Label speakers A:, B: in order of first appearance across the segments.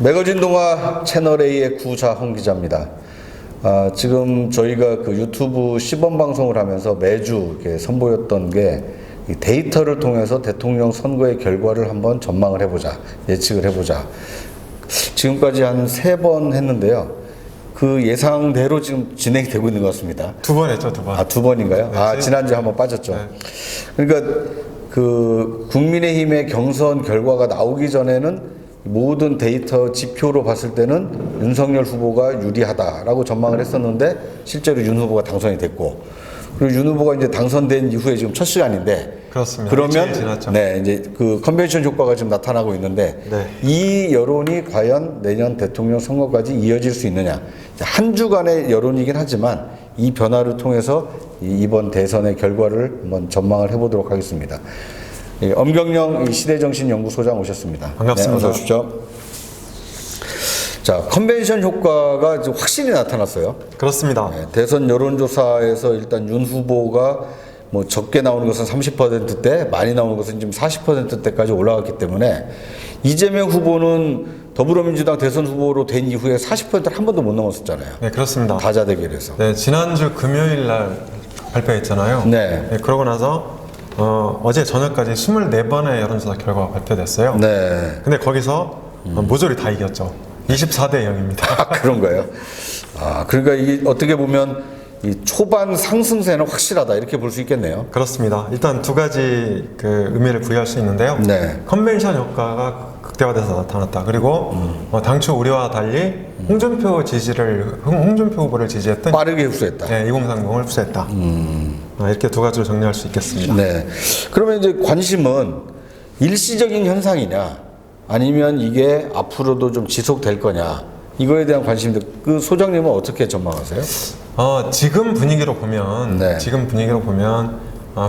A: 매거진 동화 채널A의 구자홍 기자입니다. 지금 저희가 그 유튜브 시범 방송을 하면서 매주 이렇게 선보였던 게 이 데이터를 통해서 대통령 선거의 결과를 한번 전망을 해보자, 예측을 해보자. 지금까지 한 3번 했는데요. 그 예상대로 지금 진행이 되고 있는 것 같습니다.
B: 2번 했죠, 2번.
A: 2번인가요?
B: 네,
A: 지난주에 한번 빠졌죠.
B: 네.
A: 그러니까 그 국민의힘의 경선 결과가 나오기 전에는 모든 데이터 지표로 봤을 때는 윤석열 후보가 유리하다라고 전망을 했었는데 실제로 윤 후보가 당선이 됐고, 그리고 윤 후보가 이제 당선된 이후에 지금 첫 시간인데,
B: 그렇습니다.
A: 그러면
B: 지났죠.
A: 네, 이제 그 컨벤션 효과가 지금 나타나고 있는데,
B: 네.
A: 이 여론이 과연 내년 대통령 선거까지 이어질 수 있느냐. 한 주간의 여론이긴 하지만 이 변화를 통해서 이번 대선의 결과를 한번 전망을 해보도록 하겠습니다. 엄경영 시대정신연구소장 오셨습니다.
B: 반갑습니다.
A: 네, 어서 오십시오. 자, 컨벤션 효과가 지금 확실히 나타났어요.
B: 그렇습니다.
A: 네, 대선 여론조사에서 일단 윤 후보가 뭐 적게 나오는 것은 30%대, 많이 나오는 것은 지금 40%대까지 올라갔기 때문에 이재명 후보는 더불어민주당 대선 후보로 된 이후에 40%를 한 번도 못 넘었었잖아요.
B: 네, 그렇습니다.
A: 다자 대결에서.
B: 네, 지난주 금요일 날 발표했잖아요.
A: 네.
B: 네, 그러고 나서 어제 저녁까지 24번의 여론조사 결과가 발표됐어요.
A: 네.
B: 근데 거기서 모조리 다 이겼죠. 24대 0입니다.
A: 그런 거예요. 그러니까 이게 어떻게 보면 이 초반 상승세는 확실하다 이렇게 볼 수 있겠네요.
B: 그렇습니다. 일단 두 가지 그 의미를 부여할 수 있는데요.
A: 네.
B: 컨벤션 효과가 극대화돼서 나타났다. 그리고 당초 우리와 달리 홍준표 후보를 지지했던
A: 빠르게 흡수했다.
B: 네, 2030을 흡수했다. 이렇게 두 가지로 정리할 수 있겠습니다.
A: 네. 그러면 이제 관심은 일시적인 현상이냐, 아니면 이게 앞으로도 좀 지속될 거냐, 이거에 대한 관심인데, 그 소장님은 어떻게 전망하세요?
B: 지금 분위기로 보면,
A: 네.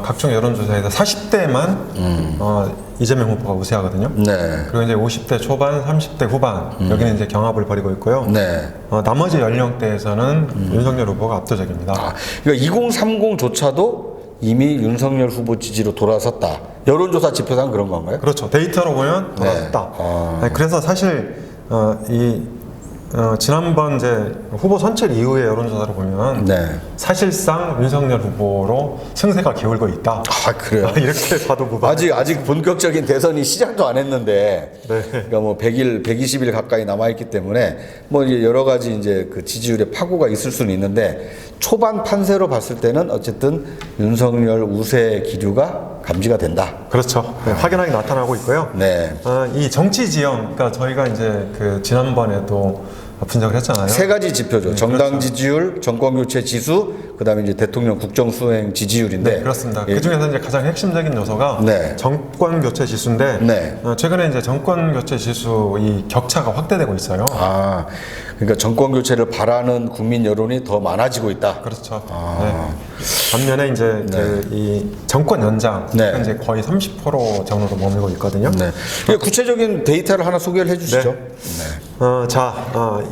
B: 각종 여론조사에서 40대만 이재명 후보가 우세하거든요.
A: 네.
B: 그리고 이제 50대 초반, 30대 후반 여기는 이제 경합을 벌이고 있고요.
A: 네.
B: 나머지 연령대에서는 윤석열 후보가 압도적입니다.
A: 그러니까 2030조차도 이미 윤석열 후보 지지로 돌아섰다. 여론조사 지표상 그런 건가요?
B: 그렇죠. 데이터로 보면 돌아섰다. 그래서 사실 지난번 이제 후보 선출 이후의 여론조사를 보면
A: 네.
B: 사실상 윤석열 후보로 승세가 기울고 있다.
A: 그래요?
B: 이렇게 봐도 무방.
A: 아직 본격적인 대선이 시작도 안 했는데,
B: 네.
A: 그러니까 뭐 100일, 120일 가까이 남아있기 때문에 뭐 이제 여러 가지 이제 그 지지율의 파고가 있을 수는 있는데, 초반 판세로 봤을 때는 어쨌든 윤석열 우세 기류가 감지가 된다.
B: 그렇죠. 네, 확연하게 나타나고 있고요.
A: 네.
B: 이 정치 지형, 그러니까 저희가 이제 그 지난번에도 분석을 했잖아요.
A: 3가지 지표죠. 정당
B: 그렇죠.
A: 지지율, 정권 교체 지수, 그다음에 이제 대통령 국정 수행 지지율인데.
B: 네, 그렇습니다.
A: 예.
B: 그 중에서 이제 가장 핵심적인 요소가
A: 네.
B: 정권 교체 지수인데,
A: 네.
B: 최근에 이제 정권 교체 지수 이 격차가 확대되고 있어요.
A: 그러니까 정권 교체를 바라는 국민 여론이 더 많아지고 있다.
B: 그렇죠. 네. 반면에 이제 이 정권 연장,
A: 네.
B: 현재 거의 30% 전후로 머물고 있거든요.
A: 네. 구체적인 데이터를 하나 소개를 해주시죠.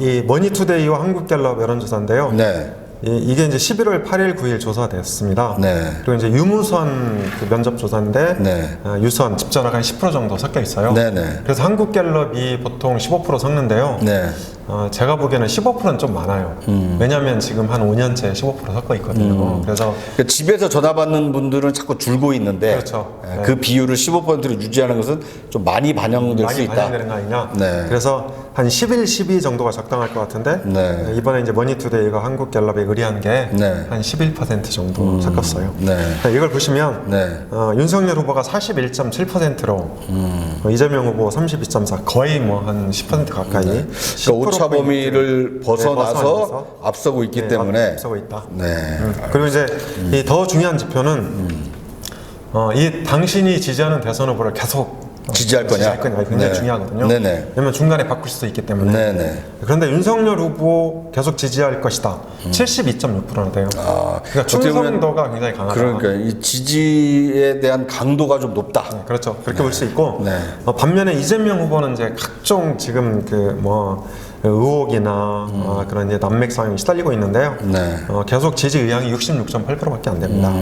B: 이 머니투데이와 한국갤럽 여론조사인데요.
A: 네.
B: 이게 이제 11월 8일, 9일 조사됐습니다.
A: 네.
B: 그리고 이제 유무선 그 면접 조사인데,
A: 네.
B: 유선, 집전화가 한 10% 정도 섞여 있어요.
A: 네네.
B: 그래서 한국갤럽이 보통 15% 섞는데요.
A: 네.
B: 제가 보기에는 15%는 좀 많아요. 왜냐하면 지금 한 5년째 15% 섞어 있거든요. 그래서
A: 그러니까 집에서 전화 받는 분들은 자꾸 줄고 있는데,
B: 그렇죠. 네.
A: 그 비율을 15%로 유지하는 것은 좀 많이 반영될 수
B: 많이
A: 있다.
B: 반영되는 거 아니냐.
A: 네.
B: 그래서 한 11, 12 정도가 적당할 것 같은데,
A: 네.
B: 이번에 이제 머니투데이가 한국갤럽에 의뢰한 게
A: 네.
B: 한 11% 정도 섞었어요.
A: 네.
B: 이걸 보시면
A: 네.
B: 윤석열 후보가 41.7%로 이재명 후보 32.4, 거의 뭐 한 10% 가까이.
A: 그러니까 오차 범위를 벗어나서
B: 벗어나서
A: 앞서고 있기 때문에.
B: 앞서고 있다.
A: 네.
B: 그리고 이제 이 더 중요한 지표는 이 당신이 지지하는 대선 후보를 계속
A: 지지할 거냐?
B: 굉장히
A: 네.
B: 중요하거든요.
A: 네네.
B: 왜냐면 중간에 바꿀 수도 있기 때문에.
A: 네네.
B: 그런데 윤석열 후보 계속 지지할 것이다. 72.6%나 돼요. 그러니까 충성도가 굉장히 강하다.
A: 그러니까 이 지지에 대한 강도가 좀 높다.
B: 그렇죠. 그렇게 볼 수 있고,
A: 네.
B: 반면에 이재명 후보는 이제 각종 지금 의혹이나 그런 이제 난맥 상황이 시달리고 있는데요.
A: 네.
B: 계속 지지 의향이 66.8%밖에 안 됩니다.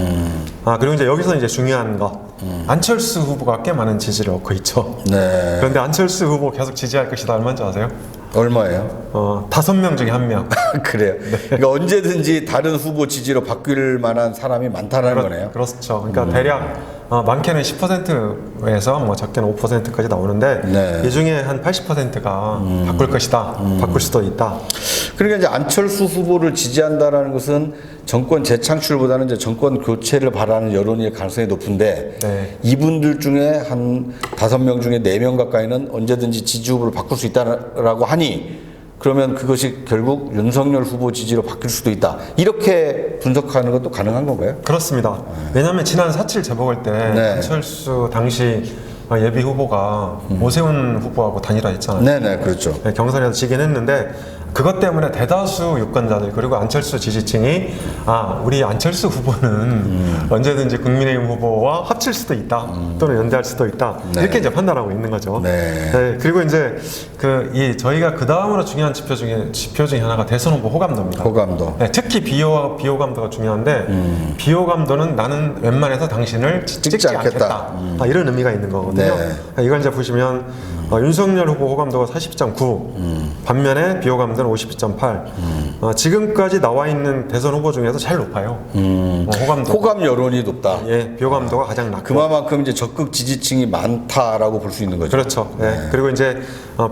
B: 그리고 이제 여기서 이제 중요한 거. 안철수 후보가 꽤 많은 지지를 얻고 있죠.
A: 네.
B: 그런데 안철수 후보 계속 지지할 것이다 얼마인지 아세요?
A: 얼마예요?
B: 5명 중에 1명.
A: 그래요. 그러니까 언제든지 다른 후보 지지로 바뀔 만한 사람이 많다는 거네요.
B: 그렇죠. 그러니까 대략 많게는 10%에서 뭐 적게는 5%까지 나오는데
A: 네.
B: 이 중에 한 80%가 바꿀 것이다, 바꿀 수도 있다.
A: 그러니까 이제 안철수 후보를 지지한다라는 것은 정권 재창출보다는 이제 정권 교체를 바라는 여론일 가능성이 높은데
B: 네.
A: 이분들 중에 한 5명 중에 4명 가까이는 언제든지 지지 후보를 바꿀 수 있다라고 하니 그러면 그것이 결국 윤석열 후보 지지로 바뀔 수도 있다. 이렇게 분석하는 것도 가능한 건가요?
B: 그렇습니다. 왜냐하면 지난 4.7 재보궐 때
A: 네.
B: 안철수 당시 예비 후보가 오세훈 후보하고 단일화했잖아요.
A: 네네, 그렇죠.
B: 네, 경선에서 지긴 했는데 그것 때문에 대다수 유권자들 그리고 안철수 지지층이 우리 안철수 후보는 언제든지 국민의힘 후보와 합칠 수도 있다 또는 연대할 수도 있다
A: 네.
B: 이렇게 이제 판단하고 있는 거죠.
A: 네.
B: 네, 그리고 이제 저희가 그 다음으로 중요한 지표 중에 하나가 대선 후보 호감도입니다.
A: 호감도.
B: 네, 특히 비호감도가 중요한데 비호감도는 나는 웬만해서 당신을 찍지 않겠다. 이런 의미가 있는 거거든요.
A: 네.
B: 이걸 이제 보시면 윤석열 후보 호감도가 40.9 반면에 비호감도는 52.8 지금까지 나와 있는 대선 후보 중에서 제일 높아요. 호감도.
A: 호감 여론이 높다.
B: 예, 비호감도가 가장 낮고.
A: 그만큼 이제 적극 지지층이 많다라고 볼 수 있는 거죠.
B: 그렇죠. 네. 그리고 이제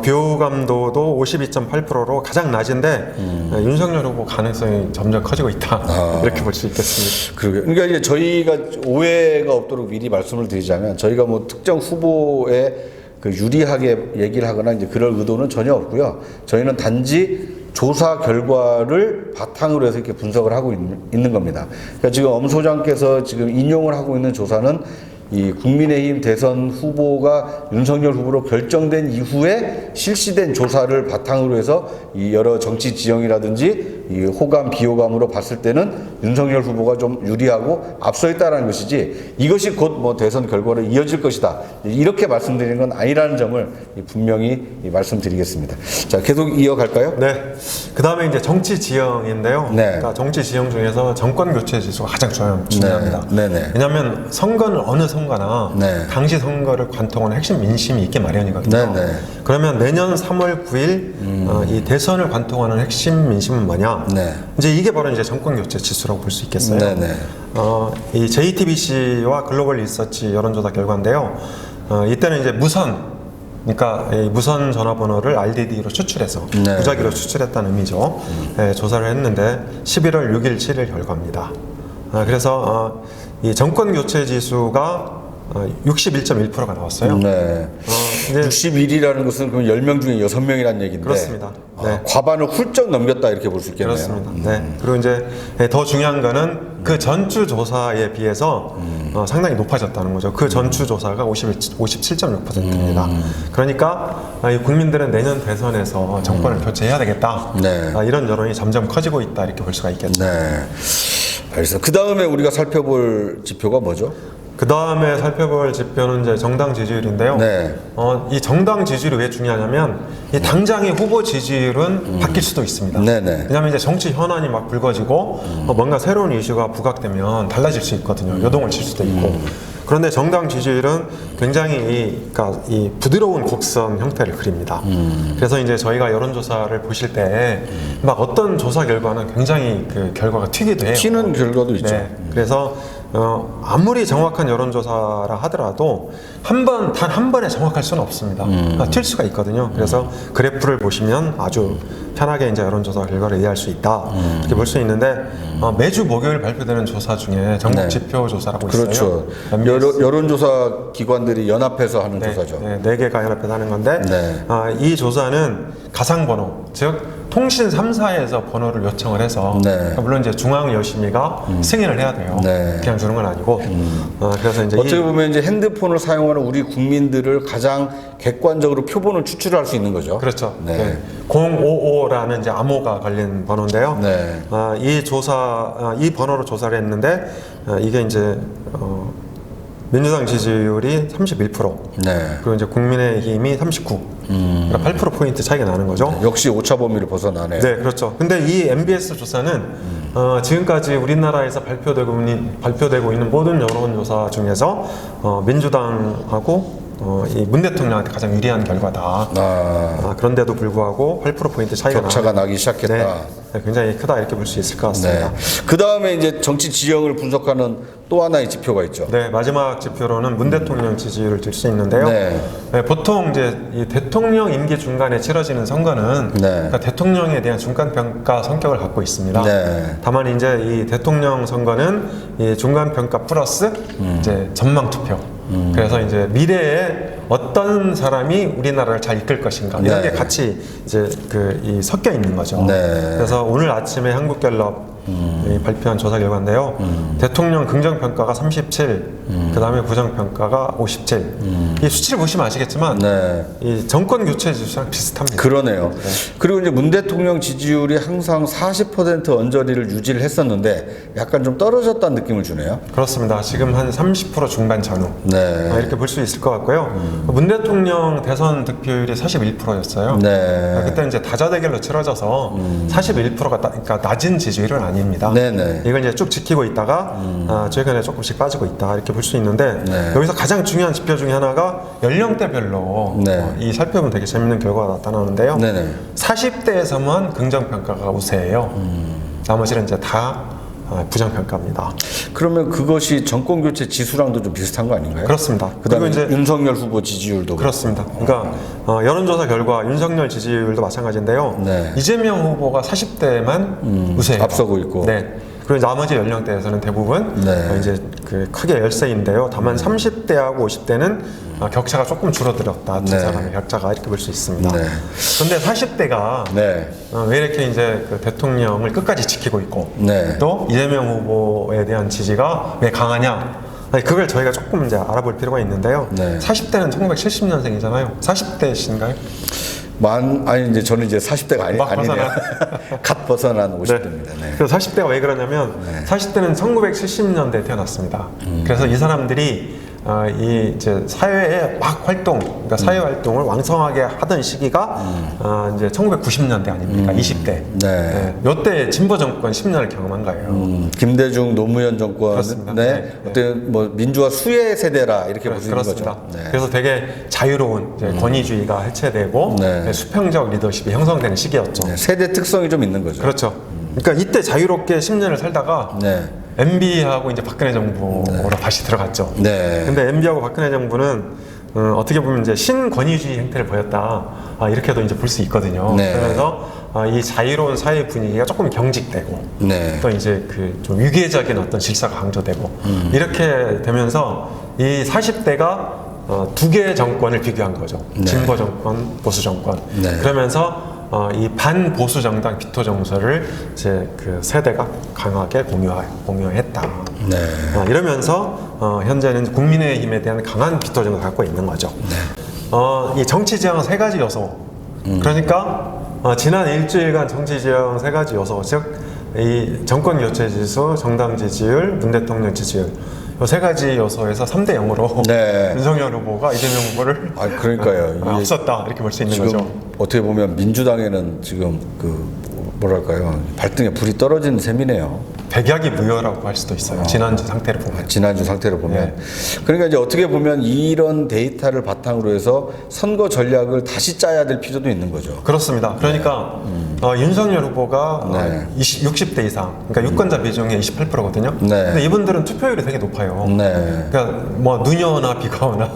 B: 비호감도도 52.8%로 가장 낮은데 윤석열 후보 가능성이 점점 커지고 있다. 이렇게 볼 수 있겠습니다.
A: 그러니까 이제 저희가 오해가 없도록 미리 말씀을 드리자면 저희가 뭐 특정 후보에 그 유리하게 얘기를 하거나 이제 그럴 의도는 전혀 없고요. 저희는 단지 조사 결과를 바탕으로 해서 이렇게 분석을 하고 있는 겁니다. 그러니까 지금 엄 소장께서 지금 인용을 하고 있는 조사는 이 국민의힘 대선 후보가 윤석열 후보로 결정된 이후에 실시된 조사를 바탕으로 해서 이 여러 정치 지형이라든지 이 호감 비호감으로 봤을 때는 윤석열 후보가 좀 유리하고 앞서 있다는 것이지 이것이 곧 뭐 대선 결과로 이어질 것이다 이렇게 말씀드리는 건 아니라는 점을 분명히 말씀드리겠습니다. 자, 계속 이어갈까요?
B: 네. 그 다음에 이제 정치 지형인데요.
A: 네.
B: 그러니까 정치 지형 중에서 정권 교체 지수가 가장 중요합니다.
A: 네. 네네.
B: 왜냐하면 선거는 어느 선거나
A: 네.
B: 당시 선거를 관통하는 핵심 민심이 있게 마련이거든요.
A: 네네.
B: 그러면 내년 3월 9일 이 대선을 관통하는 핵심 민심은 뭐냐?
A: 네.
B: 이제 이게 바로 이제 정권 교체 지수라고 볼 수 있겠어요.
A: 네네.
B: 이 JTBC와 글로벌 리서치 여론조사 결과인데요. 이때는 이제 그러니까 이 무선 전화번호를 RDD로 추출해서
A: 네.
B: 무작위로 추출했다는 의미죠. 조사를 했는데 11월 6일, 7일 결과입니다. 그래서 이 정권 교체 지수가 61.1%가 나왔어요.
A: 네.
B: 이제
A: 61이라는 것은 그럼 10명 중에 6명이라는 얘기인데
B: 그렇습니다. 네.
A: 과반을 훌쩍 넘겼다 이렇게 볼 수 있겠네요.
B: 그렇습니다. 네. 그리고 이제 더 중요한 거는 그 전주 조사에 비해서 상당히 높아졌다는 거죠. 그 전주 조사가 57.6%입니다. 그러니까 이 국민들은 내년 대선에서 정권을 교체해야 되겠다.
A: 네.
B: 이런 여론이 점점 커지고 있다 이렇게 볼 수가 있겠죠.
A: 네. 알겠습니다. 그 다음에 우리가 살펴볼 지표가 뭐죠?
B: 그 다음에 살펴볼 지표는 이제 정당 지지율인데요.
A: 네.
B: 이 정당 지지율이 왜 중요하냐면 이 당장의 후보 지지율은 바뀔 수도 있습니다.
A: 네네.
B: 왜냐하면 이제 정치 현안이 막 불거지고 뭔가 새로운 이슈가 부각되면 달라질 수 있거든요. 요동을 칠 수도 있고. 그런데 정당 지지율은 굉장히 그러니까 이 부드러운 곡선 형태를 그립니다. 그래서 이제 저희가 여론조사를 보실 때 막 어떤 조사 결과는 굉장히 그 결과가 튀기도 해요.
A: 튀는 결과도 있죠.
B: 네. 그래서 아무리 정확한 여론조사라 하더라도 단 한 번에 정확할 수는 없습니다. 튈 수가 있거든요. 그래서 그래프를 보시면 아주 편하게 이제 여론조사 결과를 이해할 수 있다 이렇게 볼 수 있는데 매주 목요일 발표되는 조사 중에 전국
A: 네.
B: 지표 조사라고 있어요.
A: 그렇죠. 여론조사 기관들이 연합해서 하는 조사죠.
B: 네 개가 연합해서 하는 건데
A: 네.
B: 이 조사는 가상번호, 즉 통신 3사에서 번호를 요청을 해서
A: 네.
B: 물론 이제 중앙여심위가 승인을 해야 돼요.
A: 네.
B: 그냥 주는 건 아니고 그래서 이제
A: 어떻게 보면 이제 핸드폰을 사용하는 우리 국민들을 가장 객관적으로 표본을 추출할 수 있는 거죠.
B: 그렇죠.
A: 네.
B: 네. 055라는 이제 암호가 걸린 번호인데요.
A: 네.
B: 이 번호로 조사를 했는데 이게 이제 민주당 지지율이 31%,
A: 네.
B: 그리고 이제 국민의힘이 39, 그러니까 8%포인트 차이가 나는 거죠.
A: 역시 오차 범위를 벗어나네요.
B: 네, 그렇죠. 근데 이 MBS 조사는 지금까지 우리나라에서 발표되고 있는 모든 여론조사 중에서 민주당하고 이 문 대통령한테 가장 유리한 결과다. 그런데도 불구하고 8%포인트 차이가
A: 격차가 나기 시작했다.
B: 네, 굉장히 크다 이렇게 볼 수 있을 것 같습니다.
A: 그 다음에 이제 정치 지형을 분석하는 또 하나의 지표가 있죠.
B: 네, 마지막 지표로는 문 대통령 지지율을 들 수 있는데요.
A: 네.
B: 네, 보통 이제 이 대통령 임기 중간에 치러지는 선거는 그러니까 대통령에 대한 중간 평가 성격을 갖고 있습니다.
A: 네.
B: 다만 이제 이 대통령 선거는 이 중간 평가 플러스 이제 전망 투표. 그래서 이제 미래에 어떤 사람이 우리나라를 잘 이끌 것인가 이런 게 같이 이제 이 섞여 있는 거죠. 그래서 오늘 아침에 한국갤럽 이 발표한 조사 결과인데요. 대통령 긍정평가가 37, 그 다음에 부정평가가 57. 이 수치를 보시면 아시겠지만 이 정권 교체 지수랑 비슷합니다.
A: 그러네요. 그리고 이제 문 대통령 지지율이 항상 40% 언저리를 유지를 했었는데 약간 좀 떨어졌다는 느낌을 주네요.
B: 그렇습니다. 지금 한 30% 중반 전후 이렇게 볼 수 있을 것 같고요. 문 대통령 대선 득표율이 41%였어요. 그때 이제 다자대결로 치러져서 41%가 그러니까 낮은 지지율은 아닙니다. 이걸 이제 쭉 지키고 있다가 최근에 조금씩 빠지고 있다 이렇게 볼 수 있는데 여기서 가장 중요한 지표 중에 하나가 연령대별로 이 살펴보면 되게 재밌는 결과가 나타나는데요. 40대에서만 긍정평가가 우세해요. 나머지는 이제 다 부정평가입니다.
A: 그러면 그것이 정권교체 지수랑도 좀 비슷한 거 아닌가요?
B: 그렇습니다.
A: 그다음에 이제 윤석열 후보 지지율도
B: 그렇습니다. 그러니까 여론조사 결과 윤석열 지지율도 마찬가지인데요. 이재명 후보가 40대만 우세해요.
A: 앞서고 있고.
B: 그리고 나머지 연령대에서는 대부분 이제 그 크게 열세인데요. 다만 30대하고 50대는 격차가 조금 줄어들었다. 두 사람의 격차가 이렇게 볼 수 있습니다. 그런데 40대가 왜 이렇게 이제 그 대통령을 끝까지 지키고 있고 또 이재명 후보에 대한 지지가 왜 강하냐? 그걸 저희가 조금 이제 알아볼 필요가 있는데요. 40대는 1970년생이잖아요. 40대신가요?
A: 아니 이제 저는 이제 40대가 아니네요. 갓 벗어난 50대입니다.
B: 그래서 40대가 왜 그러냐면 40대는 1970년대에 태어났습니다. 그래서 이 사람들이 이 이제 사회에 막 그러니까 사회 활동을 왕성하게 하던 시기가 이제 1990년대 아닙니까? 20대. 요때 진보 정권 10년을 경험한 거예요.
A: 김대중 노무현 정권의 어떤 뭐 민주화 수혜 세대라 이렇게 볼 수 있는 거죠.
B: 그래서 되게 자유로운 이제 권위주의가 해체되고 수평적 리더십이 형성되는 시기였죠.
A: 세대 특성이 좀 있는 거죠.
B: 그렇죠. 그러니까 이때 자유롭게 10년을 살다가 MB하고 이제 박근혜 정부로 다시 들어갔죠. 근데 MB하고 박근혜 정부는 어떻게 보면 이제 신권위주의 행태를 보였다. 이렇게도 이제 볼 수 있거든요. 그래서 이 자유로운 사회 분위기가 조금 경직되고 또 이제 그 좀 위계적인 어떤 질서가 강조되고 이렇게 되면서 이 40대가 두 개의 정권을 비교한 거죠. 진보 정권, 보수 정권. 그러면서 이 반보수 정당 비토 정서를 이제 그 세대가 강하게 공유했다. 이러면서 현재는 국민의힘에 대한 강한 비토 정서를 갖고 있는 거죠. 이 정치 지형 세 가지 요소. 그러니까 지난 일주일간 정치 지형 세 가지 요소, 즉 이 정권 교체 지수, 정당 지지율, 문 대통령 지지율. 이 세 가지 요소에서 3대 0으로 윤석열 후보가 이재명 후보를
A: 그러니까요.
B: 앞섰다 이렇게 볼 수 있는
A: 지금
B: 거죠.
A: 어떻게 보면 민주당에는 지금 그 뭐랄까요, 발등에 불이 떨어진 셈이네요.
B: 백약이 무효라고 할 수도 있어요. 지난주 상태를 보면.
A: 지난주 상태를 보면. 그러니까 이제 어떻게 보면 이런 데이터를 바탕으로 해서 선거 전략을 다시 짜야 될 필요도 있는 거죠.
B: 그렇습니다. 그러니까 윤석열 후보가 60대 이상, 그러니까 유권자 비중의 28%거든요. 근데 이분들은 투표율이 되게 높아요. 그러니까 뭐 눈이 오나 비가 오나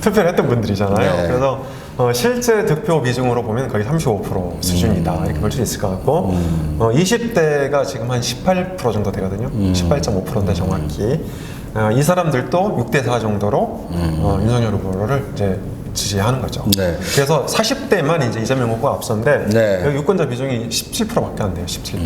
B: 투표를 했던 분들이잖아요. 그래서 실제 득표 비중으로 보면 거의 35% 수준이다 이렇게 볼 수 있을 것 같고 20대가 지금 한 18% 정도 되거든요. 18.5%인데 정확히 이 사람들도 6대 4 정도로 윤석열 후보를 이제 지지하는 거죠. 그래서 40대만 이제 이재명 후보가 앞선데 여기 유권자 비중이 17%밖에 안 돼요. 17%.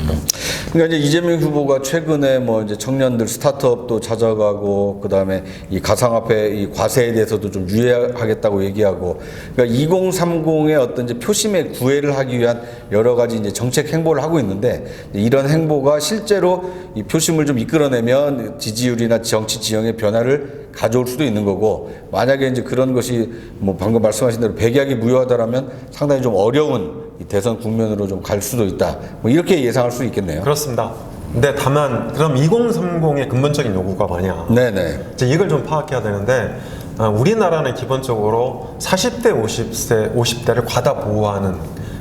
A: 그러니까 이제 이재명 후보가 최근에 뭐 이제 청년들 스타트업도 찾아가고 그다음에 이 가상화폐 이 과세에 대해서도 좀 유예하겠다고 얘기하고 그러니까 2030의 어떤 이제 표심의 구애를 하기 위한 여러 가지 이제 정책 행보를 하고 있는데 이런 행보가 실제로 이 표심을 좀 이끌어내면 지지율이나 정치 지형의 변화를 가져올 수도 있는 거고, 만약에 이제 그런 것이 뭐 방금 말씀하신 대로 백약이 무효하다라면 상당히 좀 어려운 이 대선 국면으로 좀 갈 수도 있다. 뭐 이렇게 예상할 수 있겠네요.
B: 그렇습니다. 근데 다만 그럼 2030의 근본적인 요구가 뭐냐?
A: 네네.
B: 이제 이걸 좀 파악해야 되는데 우리나라는 기본적으로 40대, 50대를 과다 보호하는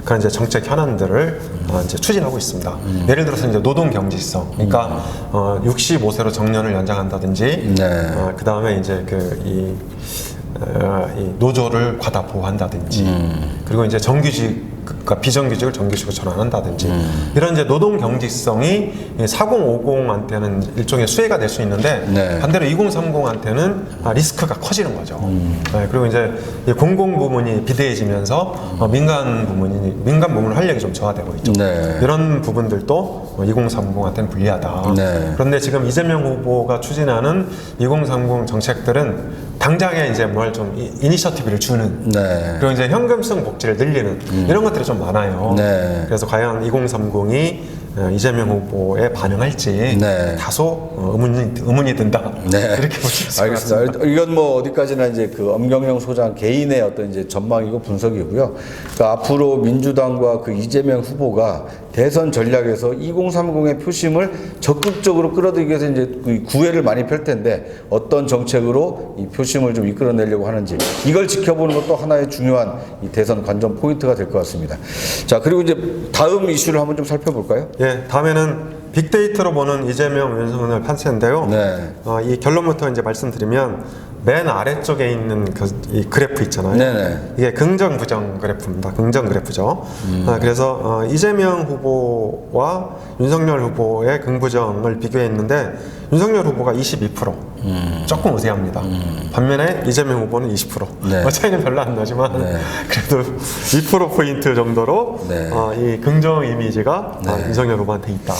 B: 그런 이제 정책 현안들을 이제 추진하고 있습니다. 예를 들어서 이제 노동 경직성, 그러니까 65세로 정년을 연장한다든지,
A: 네.
B: 그 다음에 이제 이 노조를 과다 보호한다든지, 그리고 이제 정규직 그러니까 비정규직을 정규직으로 전환한다든지 이런 이제 노동 경직성이 4050한테는 일종의 수혜가 될 수 있는데
A: 네.
B: 반대로 2030한테는 리스크가 커지는 거죠. 네, 그리고 이제 이 공공 부문이 비대해지면서 민간 부문 활력이 좀 저하되고 있죠.
A: 네.
B: 이런 부분들도 2030한테는 불리하다.
A: 네.
B: 그런데 지금 이재명 후보가 추진하는 2030 정책들은 당장에 이제 뭘 좀 이니셔티브를 주는
A: 네.
B: 그리고 이제 현금성 복지를 늘리는 이런 것들이 좀 많아요.
A: 네.
B: 그래서 과연 2030이 이재명 후보에 반응할지
A: 네.
B: 다소 의문이 든다.
A: 네.
B: 이렇게 볼 수 있을 것 같습니다.
A: 알겠습니다. 이건 뭐 어디까지나 이제 그 엄경영 소장 개인의 어떤 이제 전망이고 분석이고요. 그러니까 앞으로 민주당과 그 이재명 후보가 대선 전략에서 2030의 표심을 적극적으로 끌어들이기 위해서 이제 구애를 많이 펼 텐데 어떤 정책으로 이 표심을 좀 이끌어내려고 하는지 이걸 지켜보는 것도 하나의 중요한 이 대선 관전 포인트가 될 것 같습니다. 자, 그리고 이제 다음 이슈를 한번 좀 살펴볼까요?
B: 예, 다음에는 빅데이터로 보는 이재명, 윤석열 판세인데요.
A: 네.
B: 이 결론부터 이제 말씀드리면 맨 아래쪽에 있는 이 그래프 있잖아요.
A: 네네.
B: 이게 긍정, 부정 그래프입니다. 긍정 그래프죠. 그래서 이재명 후보와 윤석열 후보의 긍부정을 비교했는데 윤석열 후보가 22%, 조금 우세합니다. 반면에 이재명 후보는 20%.
A: 네.
B: 차이는 별로 안 나지만
A: 네.
B: 그래도 2%포인트 정도로
A: 네.
B: 이 긍정 이미지가
A: 네.
B: 윤석열 후보한테 있다.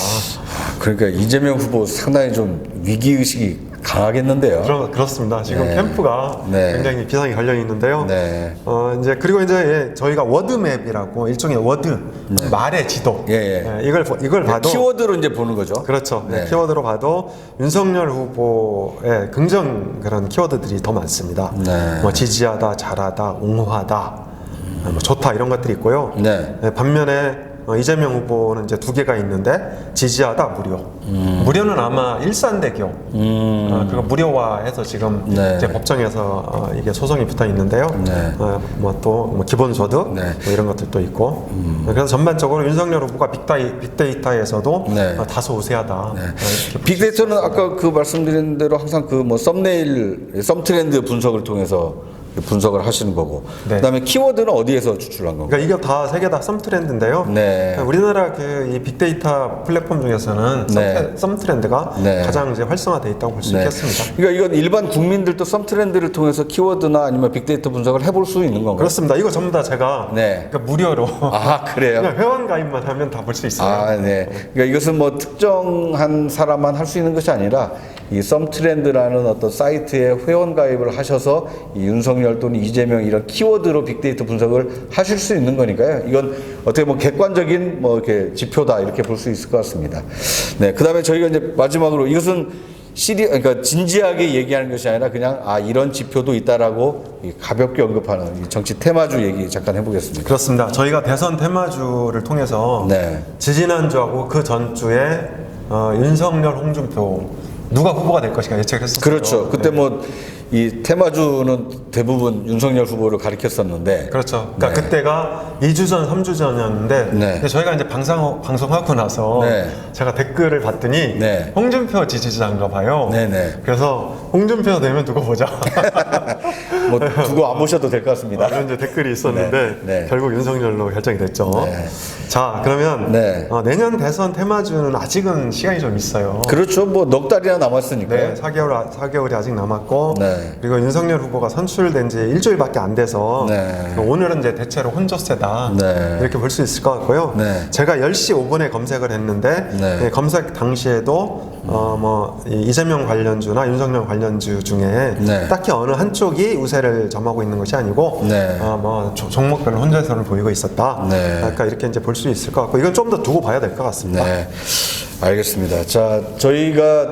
A: 그러니까 이재명 후보 상당히 좀 위기의식이 강하겠는데요.
B: 그렇습니다. 지금
A: 네.
B: 캠프가
A: 네.
B: 굉장히 비상이 걸려 있는데요.
A: 네.
B: 이제 그리고 이제 저희가 워드맵이라고 일종의 워드 말의 지도.
A: 예.
B: 이걸 봐도
A: 키워드로 이제 보는 거죠.
B: 그렇죠.
A: 네.
B: 키워드로 봐도 윤석열 후보의 긍정 그런 키워드들이 더 많습니다.
A: 네.
B: 뭐 지지하다, 잘하다, 옹호하다, 뭐 좋다 이런 것들이 있고요.
A: 네.
B: 반면에 이재명 후보는 이제 두 개가 있는데 지지하다 무료. 무료는 아마 일산대교 그거 무료화해서 지금
A: 네.
B: 이제 법정에서 이게 소송이 붙어 있는데요.
A: 네.
B: 뭐 기본소득
A: 네.
B: 뭐 이런 것들도 있고. 그래서 전반적으로 윤석열 후보가 빅데이터에서도
A: 네.
B: 다소 우세하다. 이렇게
A: 빅데이터는 아까 그 말씀드린 대로 항상 그 뭐 썸네일, 썸트렌드 분석을 통해서 분석을 하시는 거고.
B: 네.
A: 그다음에 키워드는 어디에서 추출한 건가요?
B: 그러니까 이게 다 세 개 다 썸트렌드인데요.
A: 네.
B: 그러니까 우리나라 이 빅데이터 플랫폼 중에서는
A: 네.
B: 썸트렌드가
A: 네.
B: 가장 이제 활성화되어 있다고 볼 수 있겠습니다.
A: 그러니까 이건 일반 국민들도 썸트렌드를 통해서 키워드나 아니면 빅데이터 분석을 해볼 수 있는 건가요?
B: 그렇습니다. 이거 전부 다 제가
A: 네.
B: 그러니까 무료로
A: 아, 그래요?
B: 그냥 회원 가입만 하면 다 볼 수 있어요.
A: 아, 네. 그러니까 이것은 뭐 특정한 사람만 할 수 있는 것이 아니라 이 썸트렌드라는 어떤 사이트에 회원 가입을 하셔서 이 윤석열 또는 이재명 이런 키워드로 빅데이터 분석을 하실 수 있는 거니까요. 이건 어떻게 뭐 객관적인 뭐 이렇게 지표다 이렇게 볼 수 있을 것 같습니다. 네. 그다음에 저희가 이제 마지막으로 이것은 그러니까 진지하게 얘기하는 것이 아니라 그냥 이런 지표도 있다라고 가볍게 언급하는 이 정치 테마주 얘기 잠깐 해보겠습니다.
B: 그렇습니다. 저희가 대선 테마주를 통해서
A: 네.
B: 지지난주하고 그 전주에 윤석열, 홍준표 누가 후보가 될 것인가 예측을 했었어요.
A: 그렇죠. 그때
B: 네.
A: 뭐 이 테마주는 대부분 윤석열 후보를 가리켰었는데.
B: 그렇죠. 그러니까
A: 네.
B: 그때가 2주 전, 3주 전이었는데
A: 네.
B: 근데 저희가 이제 방송하고 나서
A: 네.
B: 제가 댓글을 봤더니
A: 네.
B: 홍준표 지지자인가 봐요.
A: 네네.
B: 그래서 홍준표 되면 두고 보자.
A: 뭐 두고 안 보셔도 될 것 같습니다.
B: 이런 이제 댓글이 있었는데
A: 네. 네.
B: 결국 윤석열로 결정이 됐죠.
A: 네.
B: 자, 그러면
A: 네.
B: 내년 대선 테마주는 아직은 시간이 좀 있어요.
A: 그렇죠. 뭐 넉 달이나 남았으니까요.
B: 네, 4개월이 아직 남았고
A: 네.
B: 그리고 윤석열 후보가 선출된 지 일주일밖에 안 돼서
A: 네.
B: 오늘은 이제 대체로 혼조세다
A: 네.
B: 이렇게 볼 수 있을 것 같고요.
A: 네.
B: 제가 10시 5분에 검색을 했는데
A: 네.
B: 검색 당시에도 이 이재명 관련주나 윤석열 관련주 중에
A: 네.
B: 딱히 어느 한쪽이 우세를 점하고 있는 것이 아니고
A: 네.
B: 종목별로 혼조세를 보이고 있었다.
A: 네.
B: 그러니까 이렇게 이제 볼 수 있을 것 같고 이건 좀 더 두고 봐야 될 것 같습니다.
A: 네. 알겠습니다. 자, 저희가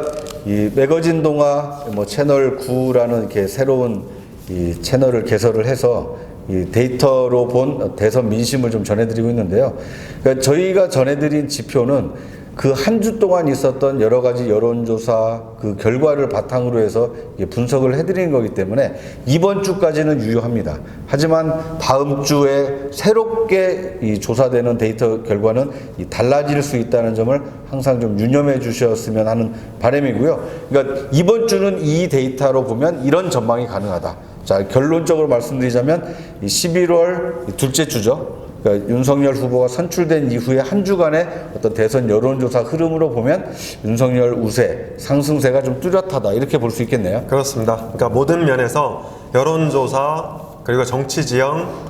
A: 이 매거진 동화 뭐 채널 9라는 이렇게 새로운 이 채널을 개설을 해서 이 데이터로 본 대선 민심을 좀 전해드리고 있는데요. 그러니까 저희가 전해드린 지표는 그 한 주 동안 있었던 여러 가지 여론조사 그 결과를 바탕으로 해서 분석을 해드리는 거기 때문에 이번 주까지는 유효합니다. 하지만 다음 주에 새롭게 이 조사되는 데이터 결과는 달라질 수 있다는 점을 항상 좀 유념해 주셨으면 하는 바람이고요. 그러니까 이번 주는 이 데이터로 보면 이런 전망이 가능하다. 자, 결론적으로 말씀드리자면 이 11월 둘째 주죠. 그러니까 윤석열 후보가 선출된 이후에 한 주간의 어떤 대선 여론조사 흐름으로 보면 윤석열 우세, 상승세가 좀 뚜렷하다 이렇게 볼 수 있겠네요.
B: 그렇습니다. 그러니까 모든 면에서 여론조사 그리고 정치 지형,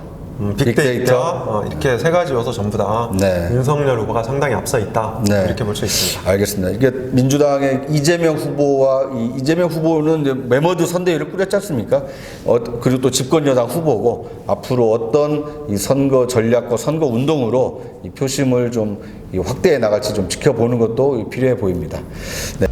B: 빅데이터 이렇게 세 가지 요소 전부 다
A: 네.
B: 윤석열 후보가 상당히 앞서 있다
A: 네.
B: 이렇게 볼 수 있습니다.
A: 알겠습니다. 이게 민주당의 이재명 후보와 이재명 후보는 이제 메머드 선대위를 꾸렸지 않습니까? 그리고 또 집권 여당 후보고 앞으로 어떤 이 선거 전략과 선거 운동으로 이 표심을 좀 확대해 나갈지 좀 지켜보는 것도 필요해 보입니다. 네.